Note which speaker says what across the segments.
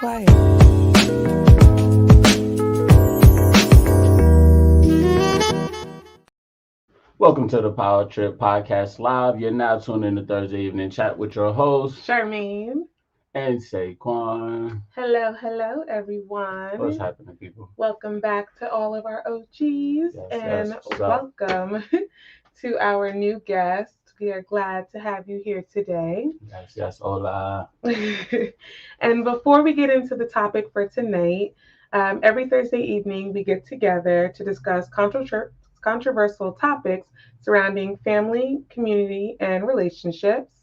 Speaker 1: quiet.
Speaker 2: Welcome to the Powertrip Podcast Live. You're now tuned in to Thursday evening chat with your host
Speaker 3: Charmaine.
Speaker 2: and Saquon.
Speaker 3: Hello,
Speaker 2: What's
Speaker 3: everyone.
Speaker 2: happening, people?
Speaker 3: Welcome back to all of our OGs and
Speaker 2: What's up?
Speaker 3: welcome to our new guest. We are glad to have you here today.
Speaker 2: Hola.
Speaker 3: And before we get into the topic for tonight, every Thursday evening we get together to discuss controversial topics surrounding family, community, and relationships.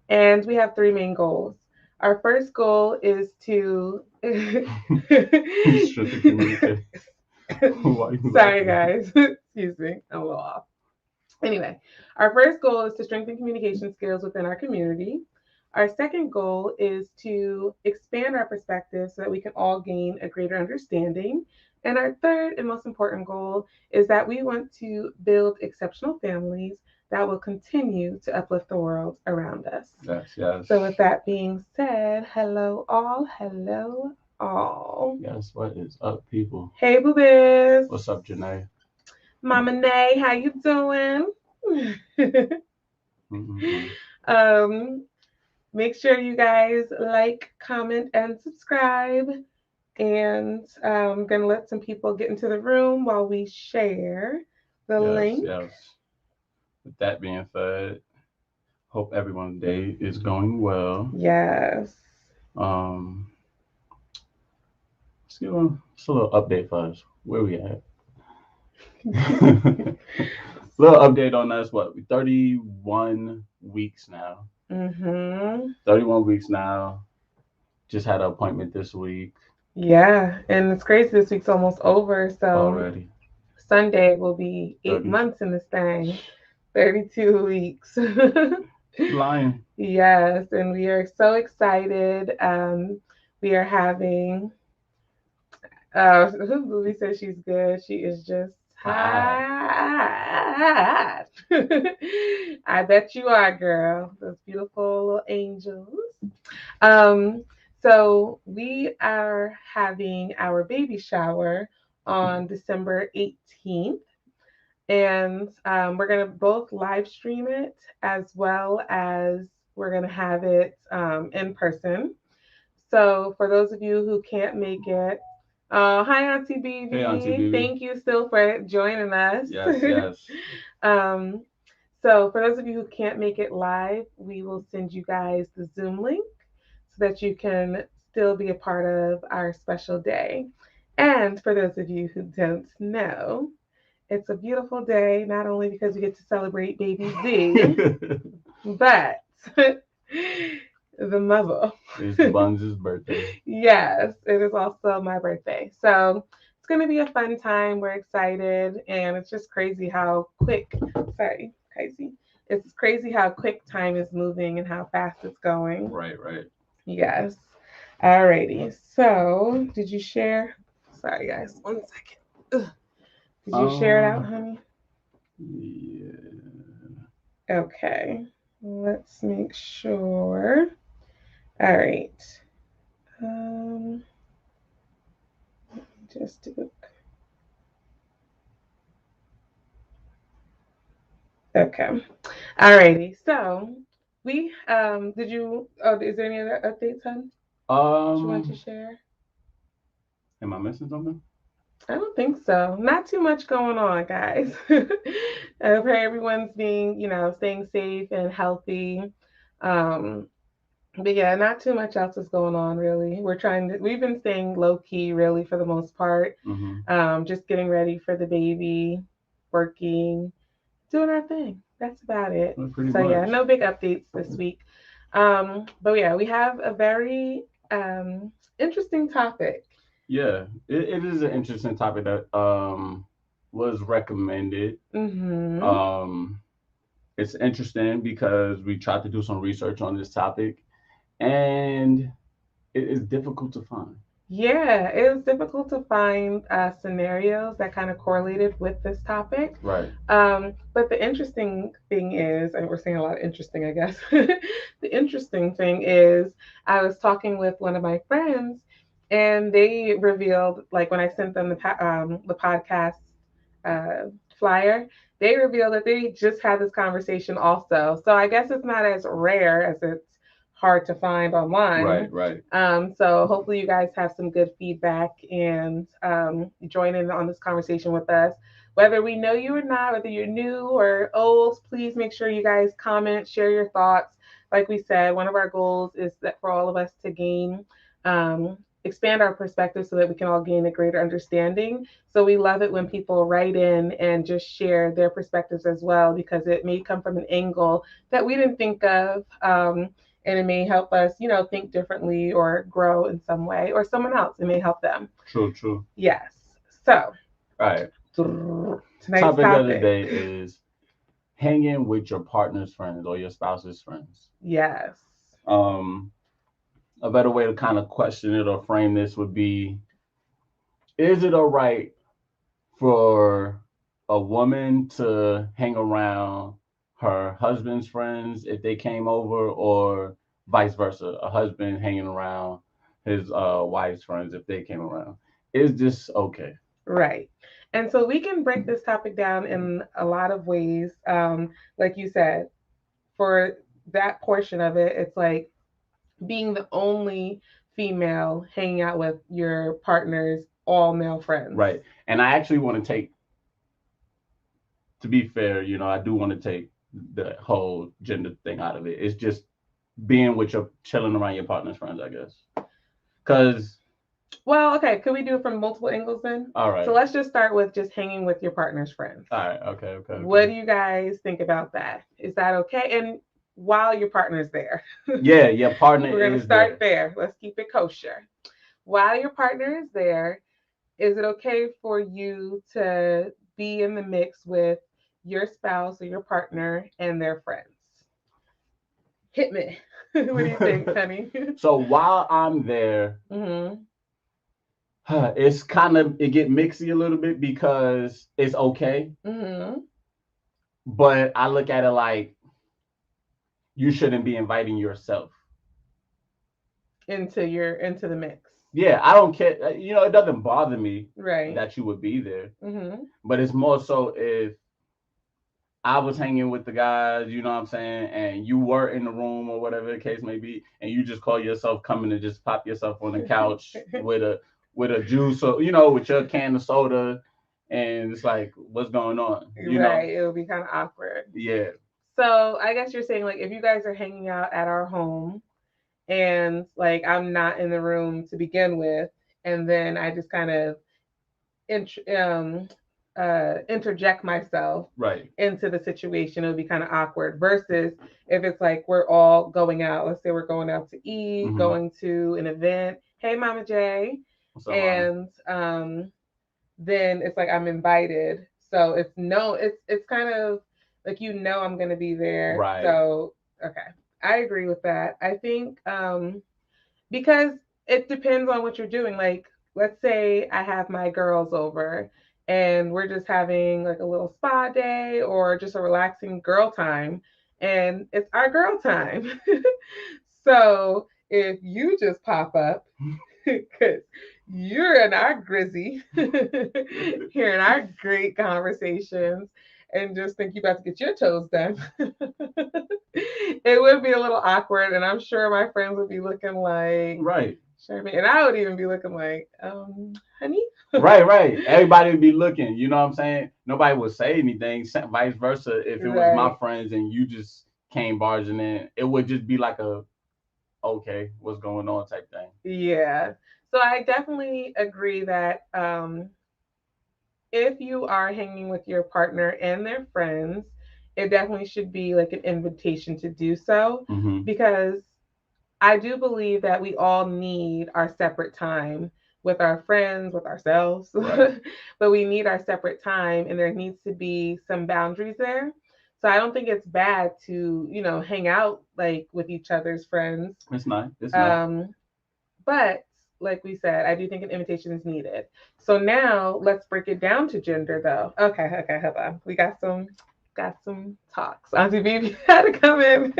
Speaker 3: And we have three main goals. Our first goal is to.
Speaker 2: Strictly communicate.
Speaker 3: Sorry, guys. Excuse me. I'm a little off. Anyway, our first goal is to strengthen communication skills within our community. Our second goal is to expand our perspective so that we can all gain a greater understanding. And our third and most important goal is that we want to build exceptional families that will continue to uplift the world around us.
Speaker 2: Yes.
Speaker 3: So, with that being said, hello all. Hello all.
Speaker 2: Yes, what is up, people?
Speaker 3: Hey, boobies.
Speaker 2: What's up, Janae?
Speaker 3: Mama Nay, how you doing? Make sure you guys like, comment, and subscribe. And I'm going to let some people get into the room while we share the link.
Speaker 2: Yes. With that being said, hope everyone's day is going well.
Speaker 3: Yes.
Speaker 2: Let's give a little update for us. Where we at? Little update on us. What? 31 weeks now. 31 weeks now. Just had an appointment this week.
Speaker 3: Yeah, and it's crazy. This week's almost over. So
Speaker 2: already
Speaker 3: Sunday will be 8 months in this thing. 32 weeks.
Speaker 2: Lying.
Speaker 3: Yes, and we are so excited. We are having. Movie says she's good. She is just hot. I bet you are, girl. Those beautiful little angels. So we are having our baby shower on December 18th. And we're going to both live stream it as well as we're going to have it in person. So for those of you who can't make it, hi, Auntie BB.
Speaker 2: Hey, Auntie BB.
Speaker 3: Thank you still for joining us.
Speaker 2: Yes.
Speaker 3: So for those of you who can't make it live, we will send you guys the Zoom link so that you can still be a part of our special day. And for those of you who don't know, it's a beautiful day, not only because we get to celebrate baby Z, but the mother.
Speaker 2: It's Buns' birthday.
Speaker 3: Yes, it is also my birthday. So it's going to be a fun time. We're excited. And it's just crazy how quick, It's crazy how quick time is moving and how fast it's going.
Speaker 2: Right.
Speaker 3: Yes. Alrighty. So did you share? Sorry, guys. 1 second. Ugh. Did you share it out, honey?
Speaker 2: Yeah.
Speaker 3: Okay. Let's make sure. All right. Just do. Okay. Alrighty. So we did you is there any other updates, hon? You want to share?
Speaker 2: Am I missing something?
Speaker 3: I don't think so. Not too much going on, guys. I pray everyone's being, staying safe and healthy. But yeah, not too much else is going on really. We've been staying low key really for the most part. Just getting ready for the baby, working, doing our thing. That's about it. Yeah, no big updates this week. But yeah, we have a very interesting topic.
Speaker 2: Yeah, it is an interesting topic that was recommended. It's interesting because we tried to do some research on this topic, and it is difficult to find.
Speaker 3: Yeah, it was difficult to find scenarios that kind of correlated with this topic.
Speaker 2: Right.
Speaker 3: But the interesting thing is, and we're saying a lot of interesting, I guess. The interesting thing is, I was talking with one of my friends, and they revealed, like when I sent them the podcast uh, flyer, they revealed that they just had this conversation also. So I guess it's not as rare as it's hard to find online.
Speaker 2: Right. Right.
Speaker 3: So hopefully you guys have some good feedback and join in on this conversation with us. Whether we know you or not, whether you're new or old, please make sure you guys comment, share your thoughts. Like we said, one of our goals is that for all of us to gain, expand our perspective so that we can all gain a greater understanding. So we love it when people write in and just share their perspectives as well, because it may come from an angle that we didn't think of. And it may help us, think differently or grow in some way, or someone else, it may help them.
Speaker 2: True. True.
Speaker 3: Yes. So,
Speaker 2: All right.
Speaker 3: tonight's
Speaker 2: Topic of the
Speaker 3: topic.
Speaker 2: day is hanging with your partner's friends or your spouse's friends.
Speaker 3: Yes.
Speaker 2: Um, a better way to kind of question it or frame this would be: is it all right for a woman to hang around her husband's friends if they came over, or vice versa, a husband hanging around his wife's friends if they came around? Is this okay?
Speaker 3: Right. And so we can break this topic down in a lot of ways. Like you said, for that portion of it, it's like being the only female hanging out with your partner's all male friends.
Speaker 2: Right. And I actually want to take, to be fair, I do want to take the whole gender thing out of it. It's just being with your chilling around your partner's friends, I guess. Because
Speaker 3: Well, okay, could we do it from multiple angles then?
Speaker 2: all right.
Speaker 3: So let's just start with just hanging with your partner's friends.
Speaker 2: All right. Okay.
Speaker 3: What do you guys think about that? Is that okay? And while your partner's there,
Speaker 2: Yeah, your partner
Speaker 3: we're going to
Speaker 2: is
Speaker 3: start
Speaker 2: there.
Speaker 3: there. Let's keep it kosher. While your partner is there, is it okay for you to be in the mix with your spouse or your partner and their friends? Hit me. What do you think, honey?
Speaker 2: So while I'm there,
Speaker 3: Mm-hmm.
Speaker 2: it's kind of it get mixy a little bit because it's okay,
Speaker 3: Mm-hmm.
Speaker 2: but I look at it like you shouldn't be inviting yourself.
Speaker 3: Into the mix.
Speaker 2: Yeah, I don't care. It doesn't bother me
Speaker 3: Right.
Speaker 2: that you would be there,
Speaker 3: Mm-hmm.
Speaker 2: but it's more so if I was hanging with the guys, you know what I'm saying, and you were in the room or whatever the case may be, and you just call yourself coming to just pop yourself on the couch with a juice or with your can of soda, and it's like, what's going on?
Speaker 3: Right. It would be kind of awkward.
Speaker 2: Yeah.
Speaker 3: So I guess you're saying like if you guys are hanging out at our home and like I'm not in the room to begin with, and then I just kind of int- um, interject myself
Speaker 2: Right.
Speaker 3: into the situation, it would be kind of awkward. Versus if it's like we're all going out, let's say we're going out to eat,
Speaker 2: Mm-hmm.
Speaker 3: going to an event. Hey, Mama J,
Speaker 2: What's up, Mama?
Speaker 3: and then it's like I'm invited. So it's kind of like I'm gonna be there.
Speaker 2: Right.
Speaker 3: So okay, I agree with that. I think because it depends on what you're doing. Like, let's say I have my girls over and we're just having like a little spa day or just a relaxing girl time, and it's our girl time. So if you just pop up, because you're in our grizzy, hearing our great conversations, and just think you about to get your toes done, it would be a little awkward, and I'm sure my friends would be looking like,
Speaker 2: right.
Speaker 3: Sherman, and I would even be looking like, honey.
Speaker 2: Right. Everybody would be looking. You know what I'm saying? Nobody would say anything. Vice versa, if it was my
Speaker 3: Right.
Speaker 2: friends and you just came barging in, it would just be like a okay, what's going on type thing.
Speaker 3: Yeah. So I definitely agree that if you are hanging with your partner and their friends, it definitely should be like an invitation to do so,
Speaker 2: Mm-hmm.
Speaker 3: because I do believe that we all need our separate time with our friends, with ourselves,
Speaker 2: Right.
Speaker 3: but we need our separate time, and there needs to be some boundaries there. So I don't think it's bad to, hang out like with each other's friends.
Speaker 2: It's not. It's not.
Speaker 3: But like we said, I do think an invitation is needed. So now let's break it down to gender, though. Okay, hold on. We got some talks. Auntie Baby had to come in.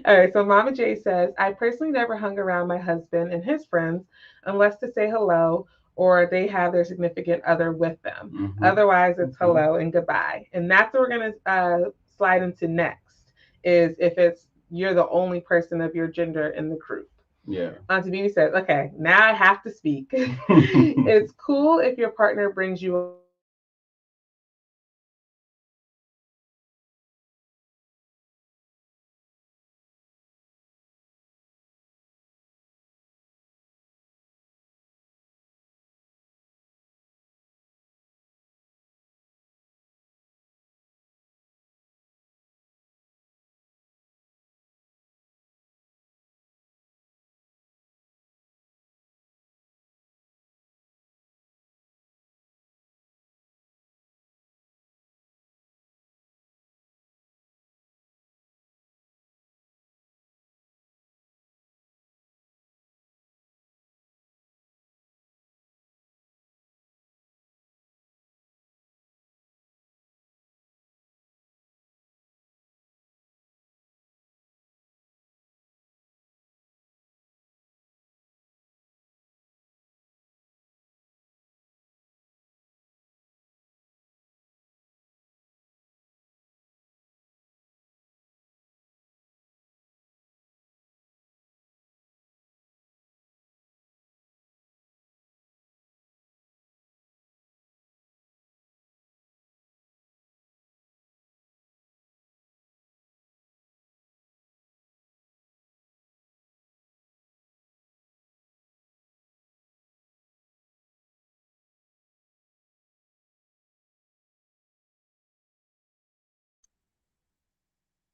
Speaker 3: All right, so Mama J says, I personally never hung around my husband and his friends unless to say hello or they have their significant other with them. Otherwise, it's hello and goodbye. And that's what we're going to slide into next, is if it's you're the only person of your gender in the group.
Speaker 2: Yeah.
Speaker 3: Auntie Bibi says, okay, now I have to speak. It's cool if your partner brings you around, but I don't think it's cool if your partner brings you around and you don't say hello or goodbye. That's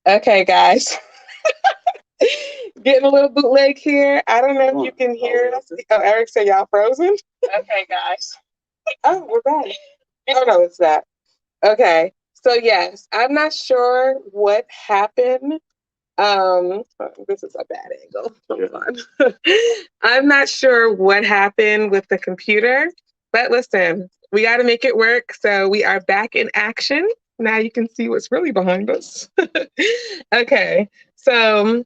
Speaker 3: weird. Okay, guys. Getting a little bootleg here. I don't know if you can hear us. Oh, Eric said y'all frozen. Okay, guys. Oh, we're back. Oh no, it's that. Okay. So yes, I'm not sure what happened. This is a bad angle. Hold on. I'm not sure what happened with the computer, but listen, we got to make it work. So we are back in action. Now you can see what's really behind us. Okay. So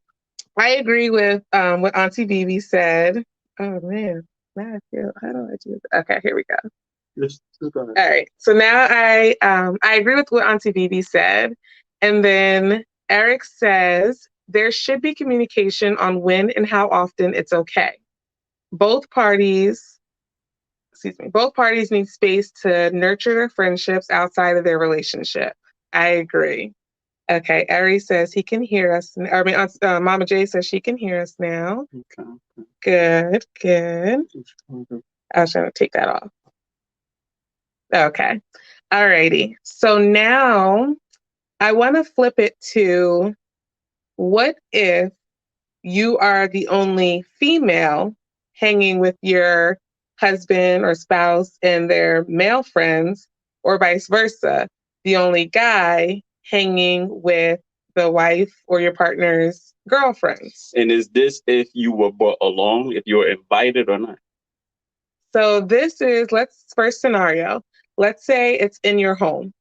Speaker 3: I agree with what Auntie Vivi said. Oh man, now I feel. How do I do this? Okay, here we go. Just go ahead. All right. So now I agree with what Auntie Vivi said, and then Eric says there should be communication on when and how often it's okay. Both parties, both parties need space to nurture their friendships outside of their relationship. I agree. Okay, Ari says he can hear us. Mama J says she can hear us now. Okay. Good, good. I was trying to take that off. Okay. All righty. So now I want to flip it to what if you are the only female hanging with your husband or spouse and their male friends, or vice versa, the only guy hanging with the wife or your partner's girlfriends.
Speaker 1: And is this if you were brought along, if you were invited or not?
Speaker 3: So this is, first scenario. Let's say it's in your home.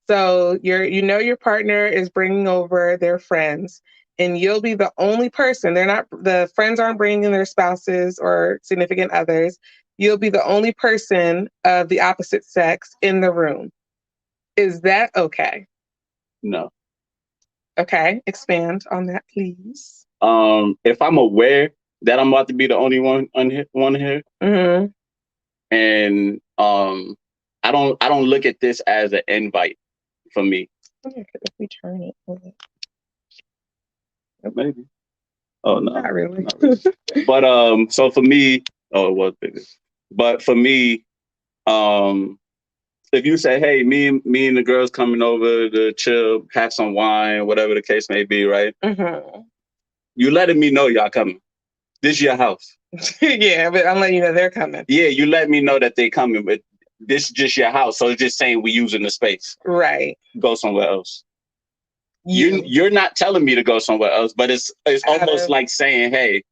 Speaker 3: So your partner is bringing over their friends, and you'll be the only person. The friends aren't bringing their spouses or significant others. You'll be the only person of the opposite sex in the room. Is that okay?
Speaker 1: No.
Speaker 3: Okay, expand on that, please.
Speaker 1: If I'm aware that I'm about to be the only one here, mm-hmm. and I don't look at this as an invite for me.
Speaker 3: If we turn it,
Speaker 1: maybe. Oh no,
Speaker 3: not really.
Speaker 1: Not really. But so for me, it was bigger. But for me, if you say, hey, me and the girls coming over to chill, have some wine, whatever the case may be, right? Mm-hmm. You letting me know y'all coming. This is your house.
Speaker 3: Yeah, but I'm letting you know they're coming.
Speaker 1: Yeah, you let me know that they coming, but this is just your house. So it's just saying we using the space.
Speaker 3: Right.
Speaker 1: Go somewhere else. You're not telling me to go somewhere else, but it's almost like saying, hey,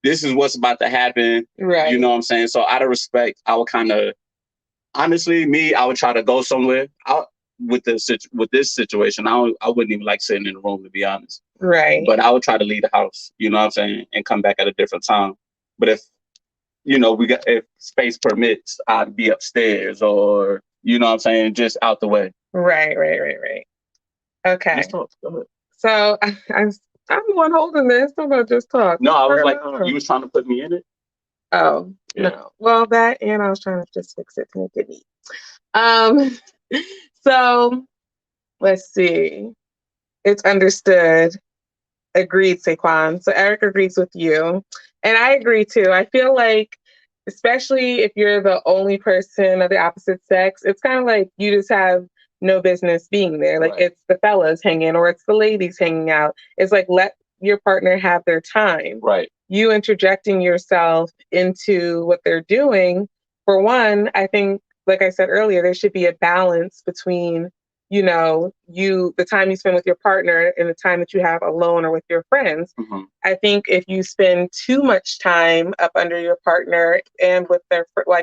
Speaker 1: this is what's about to happen.
Speaker 3: Right.
Speaker 1: You know what I'm saying? So out of respect, I would kind of, honestly, I would try to go somewhere. With this situation, I wouldn't even like sitting in the room, to be honest.
Speaker 3: Right.
Speaker 1: But I would try to leave the house, you know what I'm saying, and come back at a different time. But if, if space permits, I'd be upstairs or, you know what I'm saying, just out the way.
Speaker 3: Right. Okay. So I'm the one holding this. I'm gonna just talk.
Speaker 1: No, I was like, you was trying to put me in it.
Speaker 3: Oh, yeah. No. Well, that, and I was trying to just fix it to make it neat. So let's see. It's understood. Agreed, Saquon. So Eric agrees with you. And I agree too. I feel like, especially if you're the only person of the opposite sex, it's kind of like you just have no business being there. Like, it's the fellas hanging or it's the ladies hanging out. It's like, let your partner have their time.
Speaker 1: Right.
Speaker 3: You interjecting yourself into what they're doing, for one, I think, like I said earlier, there should be a balance between, the time you spend with your partner and the time that you have alone or with your friends.
Speaker 1: Mm-hmm.
Speaker 3: I think if you spend too much time up under your partner and with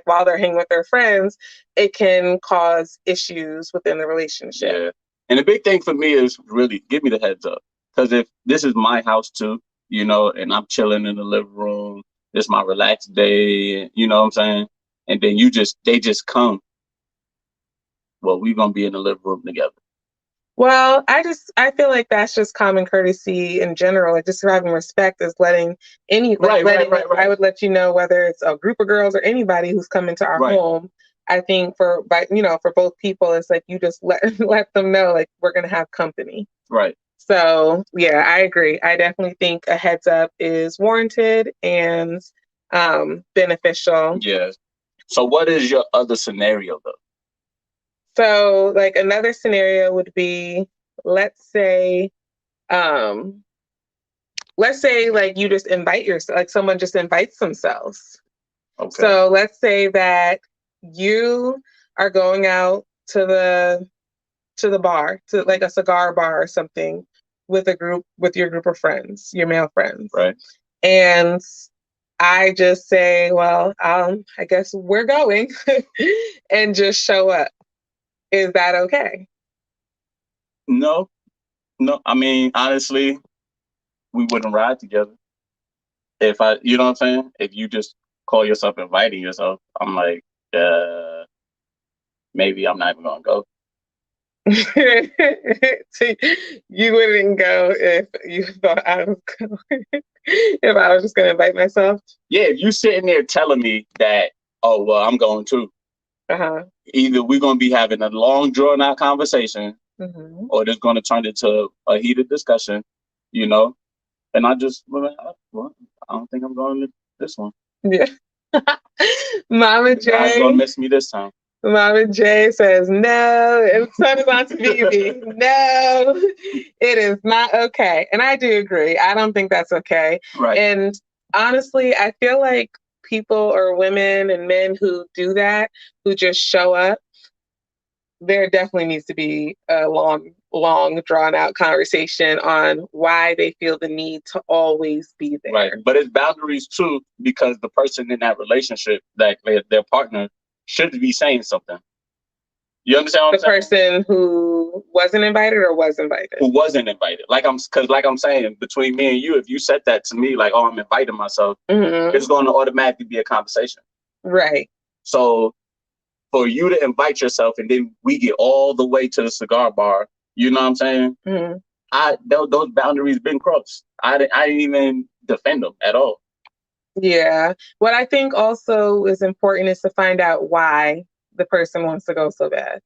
Speaker 3: while they're hanging with their friends, it can cause issues within the relationship.
Speaker 1: Yeah. And the big thing for me is really give me the heads up. Because if this is my house too, and I'm chilling in the living room, it's my relaxed day, you know what I'm saying? And then they just come. Well, we're going to be in the living room together.
Speaker 3: Well, I feel like that's just common courtesy in general. Like, just having respect is letting
Speaker 1: right.
Speaker 3: I would let you know whether it's a group of girls or anybody who's coming to our home. I think for both people, it's like you just let them know, like, we're going to have company.
Speaker 1: Right.
Speaker 3: So yeah, I agree. I definitely think a heads up is warranted and beneficial.
Speaker 1: Yeah. So what is your other scenario though?
Speaker 3: So, like, another scenario would be, let's say like you just invite yourself, like someone just invites themselves. Okay. So let's say that you are going out to the bar, to like a cigar bar or something with your group of friends, your male friends.
Speaker 1: Right.
Speaker 3: And I just say, well, I guess we're going and just show up. Is that okay?
Speaker 1: No. I mean, honestly, we wouldn't ride together. You know what I'm saying? If you just call yourself inviting yourself, I'm like, maybe I'm not even gonna go.
Speaker 3: So you wouldn't go if you thought I was going. If I was just gonna invite myself?
Speaker 1: Yeah, if you sitting there telling me that, oh well, I'm going too. Either we're gonna be having a long drawn out conversation, or it's gonna turn into a heated discussion, and I just, well, I don't think I'm going to this one.
Speaker 3: Yeah. Mama J.
Speaker 1: God's gonna miss me this time.
Speaker 3: Mama J says, no, it's son is on TV. No, it is not okay. And I do agree. I don't think that's okay.
Speaker 1: Right.
Speaker 3: And honestly, I feel like people or women and men who do that, who just show up, there definitely needs to be a long drawn out conversation on why they feel the need to always be there.
Speaker 1: Right. But it's boundaries too, because the person in that relationship, that their partner, should be saying something. You understand what I'm saying?
Speaker 3: The person who wasn't invited or was invited?
Speaker 1: Who wasn't invited. Like I'm saying, between me and you, if you said that to me, like, oh, I'm inviting myself, it's going to automatically be a conversation.
Speaker 3: Right.
Speaker 1: So for you to invite yourself and then we get all the way to the cigar bar, you know what I'm saying? Those boundaries been crossed. I didn't even defend them at all.
Speaker 3: Yeah. What I think also is important is to find out why the person wants to go so bad.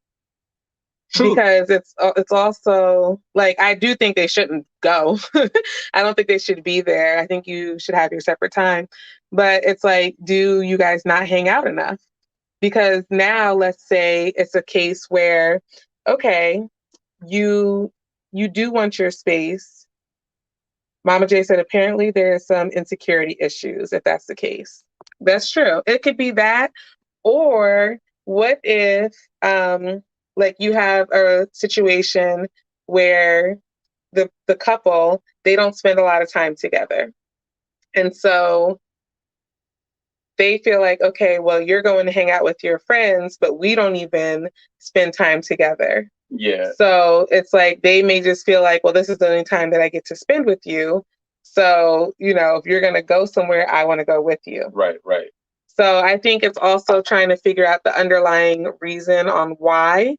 Speaker 3: True. Because it's also like, I do think they shouldn't go. I don't think they should be there. I think you should have your separate time. But it's like, do you guys not hang out enough? Because now, let's say it's a case where, okay, you do want your space. Mama J said apparently there are some insecurity issues, if that's the case. That's true. It could be that. Or what if like you have a situation where the couple, they don't spend a lot of time together. And so they feel like, okay, well, you're going to hang out with your friends, but we don't even spend time together.
Speaker 1: Yeah.
Speaker 3: So it's like they may just feel like, well, this is the only time that I get to spend with you. So, if you're going to go somewhere, I want to go with you.
Speaker 1: Right, right.
Speaker 3: So I think it's also trying to figure out the underlying reason on why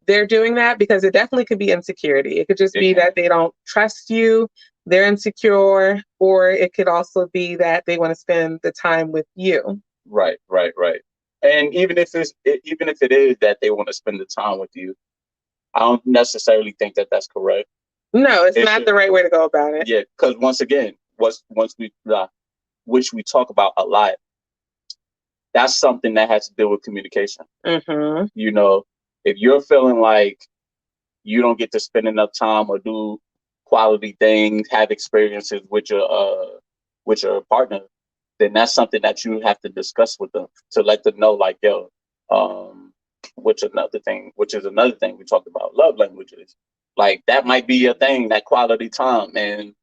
Speaker 3: they're doing that, because it definitely could be insecurity. It could just be that they don't trust you, they're insecure, or it could also be that they want to spend the time with you.
Speaker 1: Right, right, right. And even if it is that they want to spend the time with you, I don't necessarily think that that's correct.
Speaker 3: No, it's not the right way to go about it.
Speaker 1: Yeah, because once again, which we talk about a lot, that's something that has to do with communication. If you're feeling like you don't get to spend enough time or do quality things, have experiences with your partner, then that's something that you have to discuss with them to let them know, like, yo, which is another thing we talked about, love languages. Like, that might be a thing, that quality time. And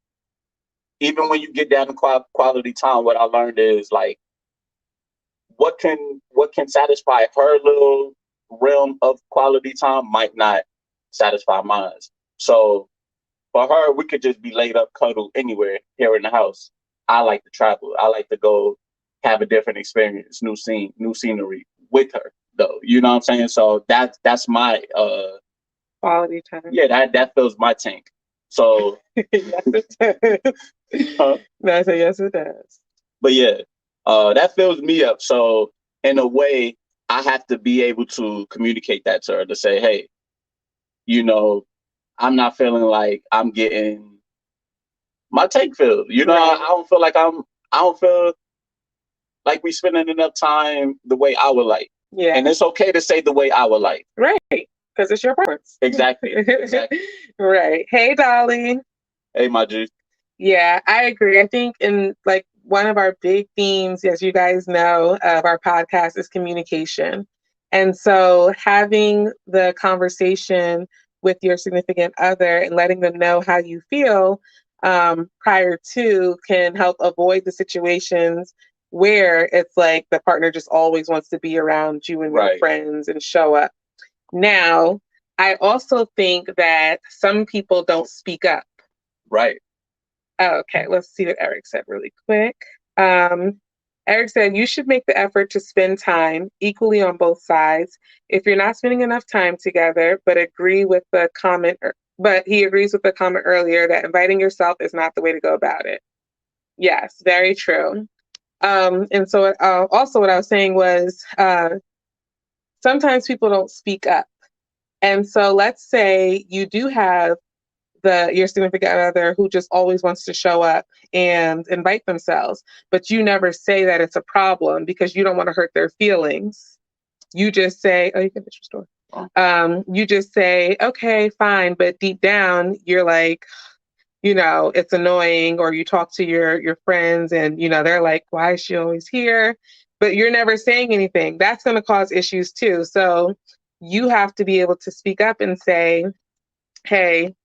Speaker 1: even when you get down to quality time, what I learned is, like, what can satisfy her little realm of quality time might not satisfy mine. So for her, we could just be laid up, cuddled anywhere here in the house. I like to travel. I like to go have a different experience, new scenery with her, though. You know what I'm saying? So that's my
Speaker 3: quality time.
Speaker 1: Yeah, that fills my tank. So
Speaker 3: yes, it does. No, I say yes, it does.
Speaker 1: But yeah, that fills me up. So in a way, I have to be able to communicate that to her, to say, hey, I'm not feeling like I'm getting my tank filled. Right. I don't feel like we spending enough time the way I would like.
Speaker 3: Yeah.
Speaker 1: And it's okay to say the way I would like.
Speaker 3: Right. Because it's your preference.
Speaker 1: Exactly.
Speaker 3: Right. Hey, Dolly.
Speaker 1: Hey, my G.
Speaker 3: Yeah, I agree. I think one of our big themes, as you guys know, of our podcast is communication. And so having the conversation with your significant other and letting them know how you feel prior to can help avoid the situations where it's like the partner just always wants to be around you and your friends and show up. Now, I also think that some people don't speak up.
Speaker 1: Right.
Speaker 3: Okay, let's see what Eric said really quick. Eric said, you should make the effort to spend time equally on both sides. If you're not spending enough time together, but he agrees with the comment earlier that inviting yourself is not the way to go about it. Yes, very true. And so also what I was saying was sometimes people don't speak up. And so let's say you do have your significant other who just always wants to show up and invite themselves, but you never say that it's a problem because you don't want to hurt their feelings. You just say, oh, you can finish your story. You just say, okay, fine. But deep down, you're like, it's annoying. Or you talk to your friends and, they're like, why is she always here? But you're never saying anything. That's going to cause issues too. So you have to be able to speak up and say, hey,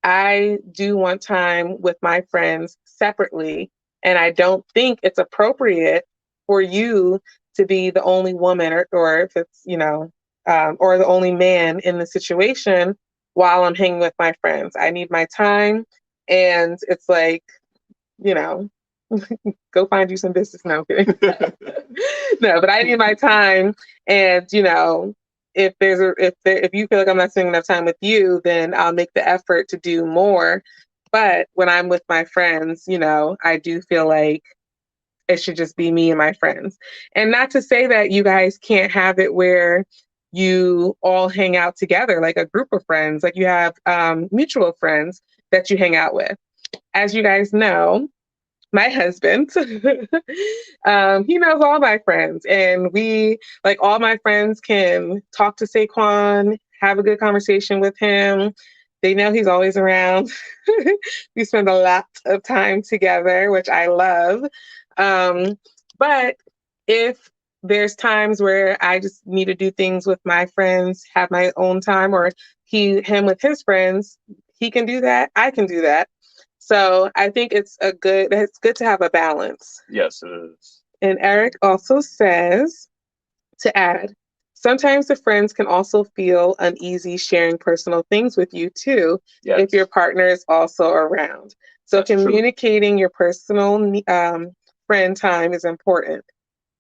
Speaker 3: I do want time with my friends separately, and I don't think it's appropriate for you to be the only woman or if it's, or the only man in the situation while I'm hanging with my friends. I need my time. And it's like, go find you some business. No, I'm kidding. No, but I need my time. And, if you feel like I'm not spending enough time with you, then I'll make the effort to do more. But when I'm with my friends, I do feel like it should just be me and my friends. And not to say that you guys can't have it where you all hang out together, like a group of friends, like you have mutual friends that you hang out with. As you guys know, my husband, he knows all my friends, and all my friends can talk to Saquon, have a good conversation with him. They know he's always around. We spend a lot of time together, which I love. But if there's times where I just need to do things with my friends, have my own time, or him with his friends, he can do that. I can do that. So I think it's good to have a balance.
Speaker 1: Yes, it is.
Speaker 3: And Eric also says, to add, sometimes the friends can also feel uneasy sharing personal things with you too, if your partner is also around. So that's communicating true. Your personal friend time is important.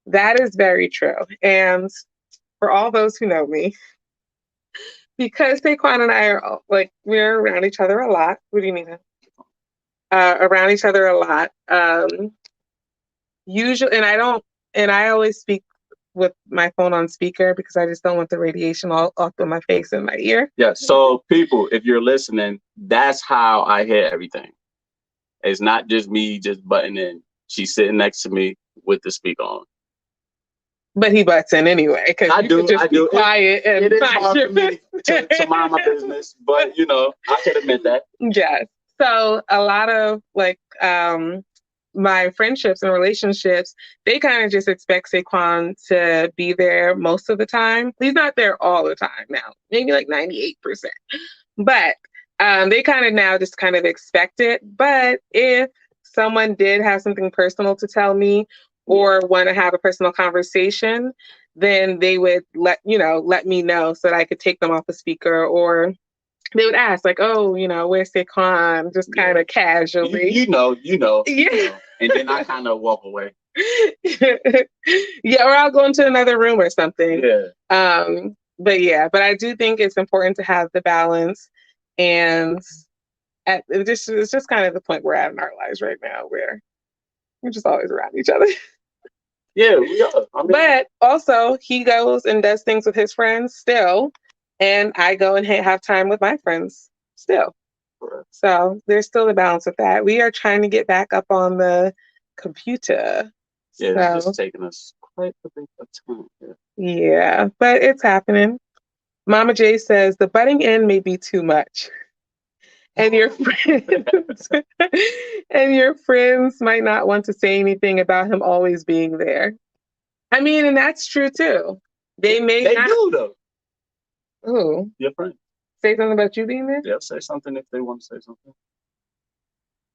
Speaker 3: That is very true. And for all those who know me, because Saquon and I are like, we're around each other a lot. What do you mean? Around each other a lot. Usually, and I always speak with my phone on speaker because I just don't want the radiation all up in my face and my ear.
Speaker 1: Yeah. So people, if you're listening, that's how I hear everything. It's not just me just butting in. She's sitting next to me with the speaker on.
Speaker 3: But he butts in anyway, because I do. Just be quiet and
Speaker 1: it is hard for me to mind my business, but I can admit that.
Speaker 3: Yes. So a lot of my friendships and relationships, they kind of just expect Saquon to be there most of the time. He's not there all the time now, maybe like 98%. But they kind of now just kind of expect it. But if someone did have something personal to tell me or want to have a personal conversation, then they would let me know so that I could take them off the speaker, or they would ask like, oh, where's Saquon? Just kind of casually.
Speaker 1: You know. And then I kind of walk away.
Speaker 3: Yeah, or I'll go into another room or something.
Speaker 1: Yeah.
Speaker 3: But I do think it's important to have the balance, and it's just kind of the point we're at in our lives right now, where we're just always around each other.
Speaker 1: Yeah, we are.
Speaker 3: But also, he goes and does things with his friends still, and I go and have time with my friends still. Correct. So there's still a balance with that. We are trying to get back up on the computer.
Speaker 1: Yeah, it's just taking us quite a bit of time.
Speaker 3: Yeah, but it's happening. Mama J says the butting in may be too much. And your friends and your friends might not want to say anything about him always being there. I mean, and that's true too. They not
Speaker 1: do though.
Speaker 3: Who?
Speaker 1: Your friends.
Speaker 3: Say something about you being there?
Speaker 1: Yeah, say something if they want to say something.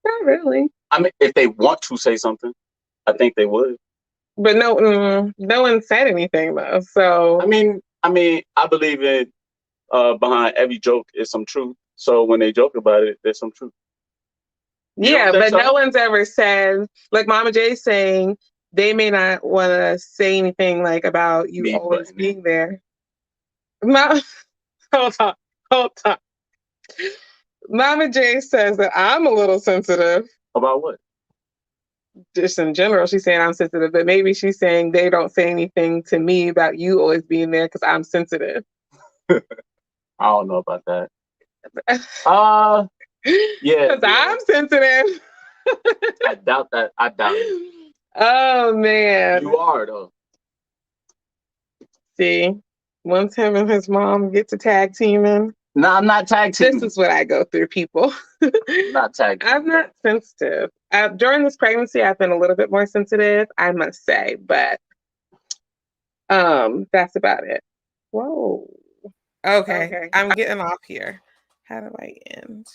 Speaker 3: Not really.
Speaker 1: I mean, if they want to say something, I think they would.
Speaker 3: But no one said anything though. So
Speaker 1: I mean, I believe in behind every joke is some truth. So when they joke about it, there's some truth.
Speaker 3: Yeah, but no one's ever said, like Mama J saying, they may not want to say anything like about you always being there. Hold on. Mama J says that I'm a little sensitive.
Speaker 1: About what?
Speaker 3: Just in general, she's saying I'm sensitive, but maybe she's saying they don't say anything to me about you always being there because I'm sensitive.
Speaker 1: I don't know about that. Yeah.
Speaker 3: Because I'm sensitive.
Speaker 1: I doubt that. I doubt it.
Speaker 3: Oh, man.
Speaker 1: You are, though.
Speaker 3: See, once him and his mom get to tag teaming.
Speaker 1: No, I'm not tag teaming.
Speaker 3: This is what I go through, people.
Speaker 1: I'm not tag teaming.
Speaker 3: I'm not sensitive. During this pregnancy, I've been a little bit more sensitive, I must say, but that's about it. Whoa. Okay. I'm getting off here. How do I end?